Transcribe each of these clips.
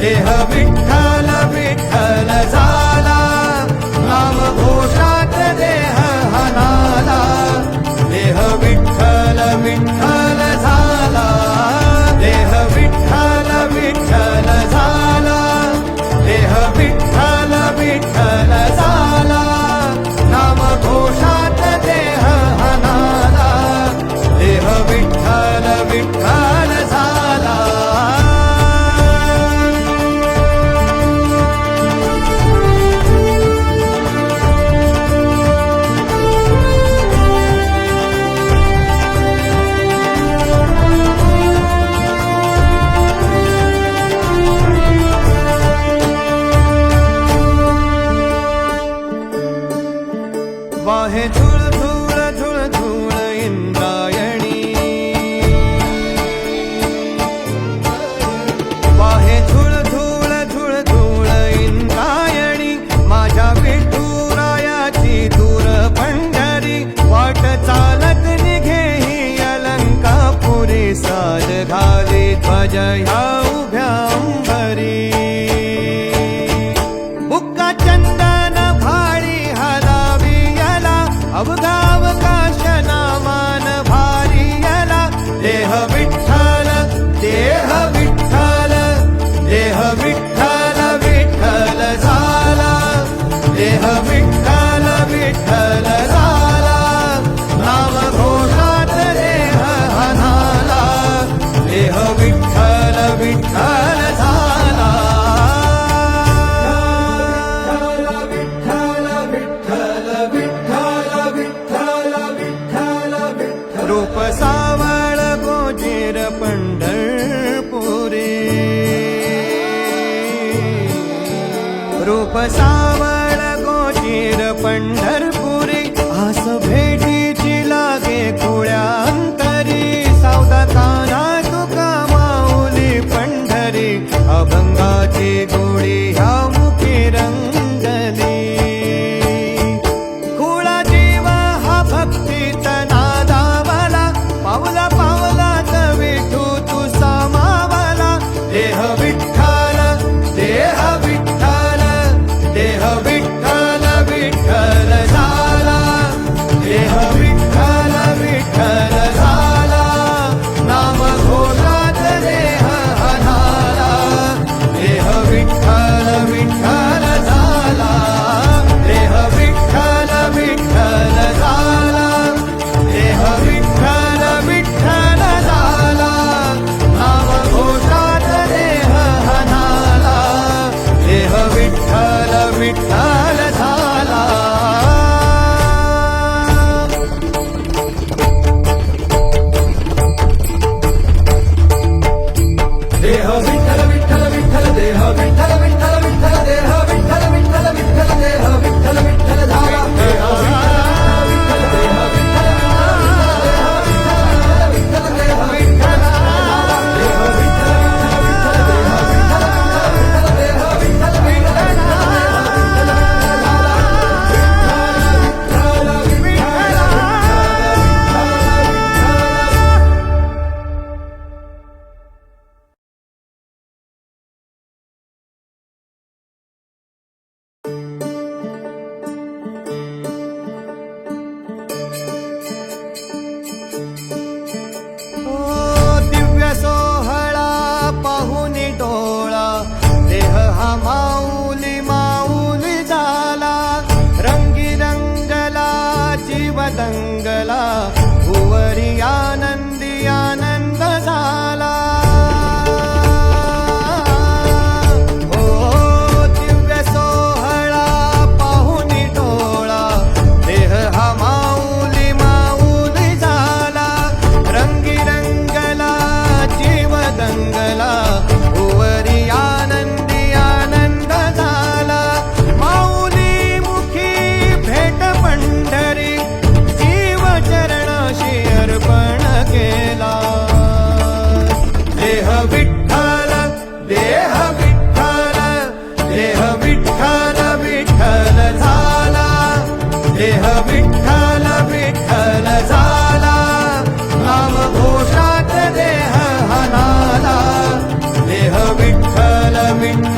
देह विठ्ठल विठ्ठल झाला, नामघोषात देह हनाला. देह विठ्ठल विठ्ठल झाला, देह विठ्ठल विठ्ठल झाला, देह विठ्ठल विठ्ठल झाला, नामघोषात देह हनाला. देह विठ्ठल विठ्ठल झाला. वाहे धूळ धूळ धूळ धूळ इंद्रायणी, वाहे धूळ धूळ धूळ धूळ इंद्रायणी. माझ्या विठुरायाची दूर पंढरी, वाट चालत निघे ही अलंकापुरी. साज घाली ध्वज ह्या उभ्या अंबरी, बुक्का चंदन भाळी हलावी अवघावकाश नामान भारी यला. देह विठ्ठल देह विठ्ठल, देह विठ्ठल विठ्ठल झाला, देह विठ्ठल विठ्ठल झाला, नामघोषात देह हनाला. देह विठ्ठल विठ्ठल झाला. रूप सावळ गोजीर पंढरपुरी, रूप सावळ गोजीर पंढरपुरी. आस भेटीची लागे खुळ्या अंतरी, सावधा काना तुका माऊली पंढरी. अभंगाची गोडी ह्या मुखी रंगली, खुळा जीव हा भक्तीत नादावला. पावला पावलात विठू तू सामावला. देह विठ्ठल देह विठ्ठल, देह विठ्ठल विठ्ठल झाला, देह विठ्ठल विठ्ठल झाला, नामघोषात देह हनाला. देह विठ्ठल विठ्ठल झाला, देह विठ्ठल विठ्ठल झाला, देह विठ्ठल विठ्ठल झाला, नामघोषात देह हनाला. देह विठ्ठल विठ्ठल झाला. देह विठ्ठल विठ्ठल विठ्ठल, देह विठ्ठल विठ्ठल विठ्ठल, देह विठ्ठल विठ्ठल विठ्ठल, देह विठ्ठल विठ्ठल झाला. देह विठ्ठल देह विठ्ठल विठ्ठल, देह विठ्ठल देह विठ्ठल विठ्ठल, देह विठ्ठल विठ्ठल दिव्य सोहळा पाहुनी डोळा. देह हा माऊली माऊली झाला, रंगी रंगला जीव दंगला. भुवरी आनंदी आनंद झाला. ओ दिव्य सोहळा पाहुनी डोळा. देह हा माऊली माऊली झाला, रंगी रंगला जीव दंगला. भुवरी आनंदी आनंद झाला. माऊली मुखी भेट पंढरी, जीव चरणाशी अर्पण केला. देह विठ्ठल देह विठ्ठल, देह विठ्ठल विठ्ठल झाला, देह विठ्ठल विठ्ठल झाला, नामघोषात देह हनाला. देह विठ्ठल विठ्ठल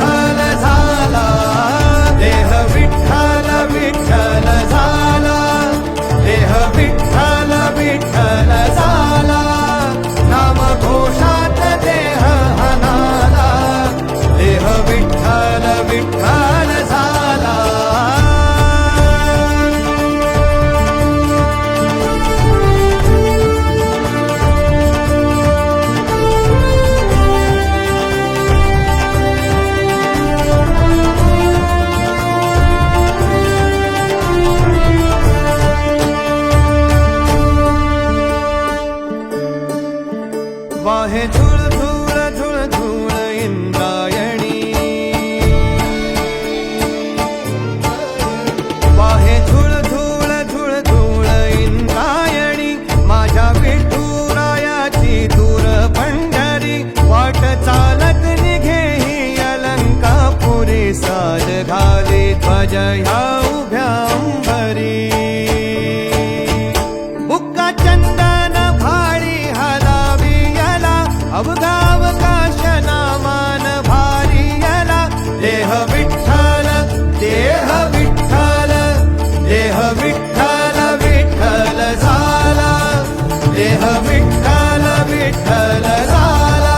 वाट चालत निघे ही अलंकापुरी साज घाली ध्वज ह्या उभ्या अंबरी बुक्का चंदन भाळी हलावी याला अवघावकाश नामान भारी याला देह विठ्ठल देह विठ्ठल देह विठ्ठल विठ्ठल झाला देह विठ्ठल विठ्ठल झाला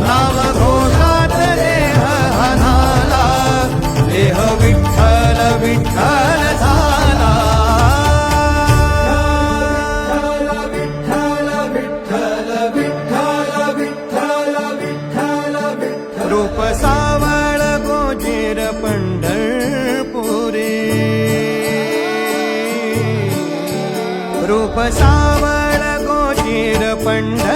नाम घोषात देह हनाला देह विठ्ठल विठ्ठल झाला विठ्ठल विठ्ठल विठ्ठल विठ्ठल विठ्ठल विठ्ठल रूप सावळ गोजीर पंढरपुरी रूप सावळ गोजीर पंढरपुरी